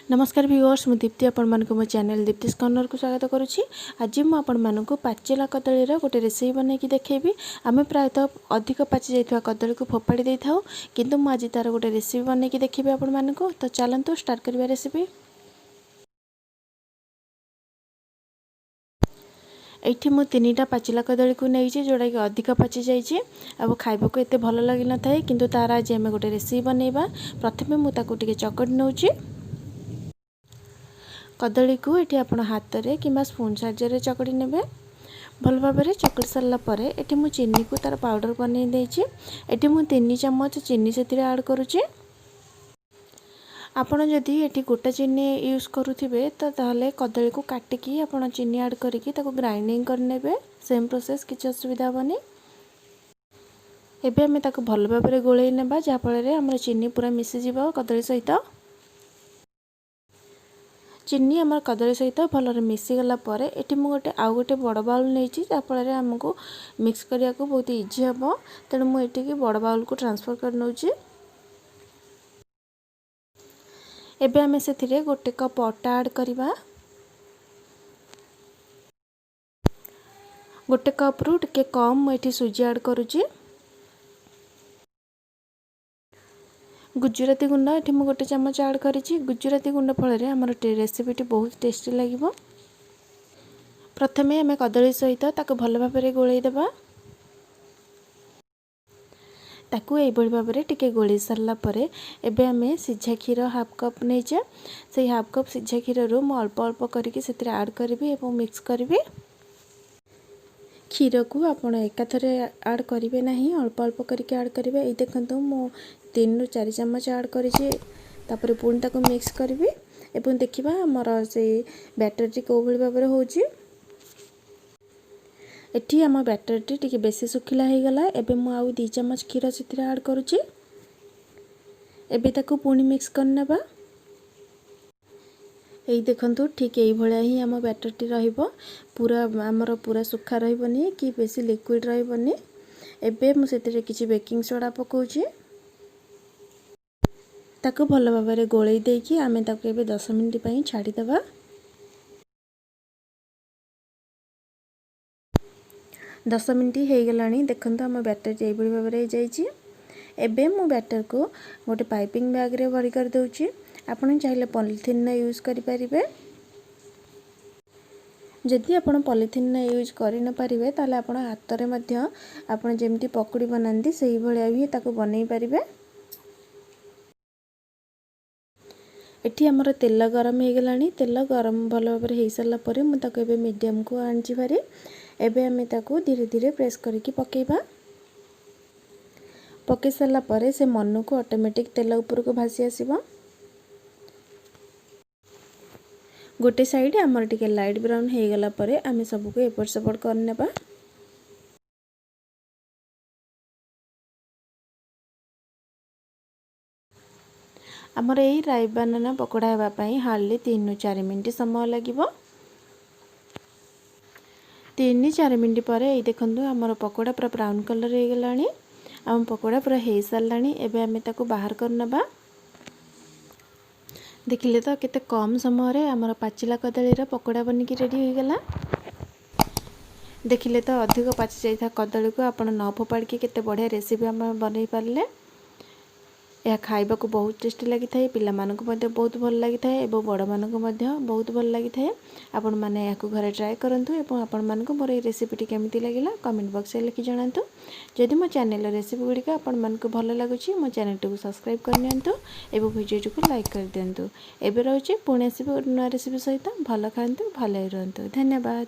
नमस्कार व्यूअर्स, मु दीप्ति आपण मो चैनल दिप्तिस कॉर्नर को स्वागत करुच्ची। आज मु आपण मानक पाचिला कदली गोटे रेसिपी बनैकी देखेबी। आम प्रायतः अधिक पाचि जाइथवा कदली को फोपाड़ी दे थाउ, किंतु मु आज तार गोटे रेसिपी बनैकी देखेबी आपण मानक। तो चलंतु स्टार्ट करबा रेसिपी। एठी मु 3टा पाचिला कदली को नहीं जोड़ा कि अधिक पाचि जाइए अब खाइबा को एते भल लगी न थाए, किंतु तार आज आम गोटे रेसिपी बनैबा। प्रथमे मु ताको टिके चकटी नउची। कदली को ये आप हाथ में कि स्पून साहाय्य चकड़ी ने भल भाव में चकड़ी सारा पर ये मुझे चीनी को तार पाउडर बन देती। ये मुझे 3 चम्मच चीनी से ऐड करुचे। आपण जदि ये गोटा चीनी यूज करुवे तो ताहले कदली को काटिकी आपण चीनी ऐड करके ग्राइंडिंग करने सेम प्रोसेस किसी असुविधा हेनी। एबे आमे ताको भल भाव में गोलई नेबा जहाँफल आम चीनी पूरा मिसीज कदली सहित। चीनी आम कदली सहित भल मिसीगला ये मुझे आउ गोटे बड़ बाउल नहीं जहाँफल आमको मिक्स करने को बहुत इजी हम। तेणु मुझे बड़ बाउल को ट्रांसफर कर नौची। एबे आमे से गोटे कप अटा ऐड करवा। गोटे कप रु टिके कम मुझे सूजी ऐड करुची। गुजराती गुंड ये मुझे गोटे चम्मच ऐड करी। गुजराती गुंड फल आम रेसिपीटी बहुत टेस्टी लगे। प्रथमे आम कदली सहित ताको भल भाव में गोलई देबा। ताकू एभली भाव में टिके गोलई सारा पर एबे आमे सिझा क्षीर हाफ कप नहीं से हाफ कप सिझा क्षीर रु मु अल्प अल्प करके ऐड करी और मिक्स करी। क्षीर को आपण एकाथरे ऐड करेंगे ना, अल्प अल्प करके ऐड करेंगे। ये देखो मु 3 ରୁ 4 चम्मच ऐड कर पुणी ताको मिक्स करी एवं देखा आमर से बैटरटी कौ भाई भाव में होची। एठी आम बैटरटी टिके बेसी सुखिला हो गला। एबे मु आउ 2 चम्मच क्षीर से ऐड करुची। एबे ताको पुणी मिक्स करनेबा। यही देखंतु ठीक यही भाया ही आम बैटरटी रहिबो। पूरा आमर पूरा सुखा रहिबनी कि बेसी लिक्विड रहिबनी। एबे मु सेतिरे किछि बेकिंग सोडा पकाउची। ताको भल भाव में गोलई देकी आमे ताको एबे 10 मिनिट पई छाड़ी देबा। 10 मिनिट हो गलानी। देखंतु आम बैटर ये भाव में जाइए। एबे मु बैटर को गोटे पाइपिंग बैग रे भरी कर दउची। आपण चाहिए पॉलिथिन ना यूज करि परिबे। जदि आपण पॉलिथिन ना यूज करि न परिबे ताले आपण हाथ रे मध्य आपण जेमती पकोड़ी बनांती सही भलिया भी ताको बनै परिबे। एठी हमर तेल गरम हो गलानी। तेल गरम भल भाव में हो सारा पर मु ताको एबे मीडियम को आनची भारी। एबे आमे ताको धीरे धीरे प्रेस करके पकेबा। पके सारा पर से मनु को ऑटोमेटिक तेल ऊपर को भासी आसीबा। गोटे साइड आमर टिके लाइट ब्राउन हो गला पर आमे सबको एपट सेपट करनेबा। आमर यही राई बनाना पकोड़ा हेबाई हार्डली 3 ରୁ 4 मिनिट समय लगे। 3 ରୁ 4 मिनिट पर ये देखंतु आमर पकोड़ा पूरा ब्राउन कलर हो गलानी। आम पकोड़ा पूरा हो सारानी। एबे आमे ताको बाहर करनेबा। देखिले तो केते कम समय रे आमर पाचिला कदली पकोड़ा बनिकी रेडी हो गला। देखिले तो अधिक पाचि जाइथा कदली को आपण न फोपाड़ी के केते बढ़िया रेसिपी आम बनई पारले। यह खाइबा को बहुत टेस्टी लगी थाए। पिला मानक मध्य बहुत भल लगी थाए एवं बड़ मानक मध्य बहुत भल लगी थाए। आपण माने याकु घरे ट्राई करंतु एवं आपण मानक मोर ए रेसिपीटी केमिति लागिला कमेंट बॉक्स रे लिखि जणांतु। जदि मो चैनल रेसिपी गुड़िक आपण मानक भल लागुची मो चैनल को सब्सक्राइब कर नियंतु एवं वीडियो को लाइक कर दियंतु। एबे रहउची पुणे आसीबे नया रेसिपी सहित। भल खांतु, भल रहंतु। धन्यवाद।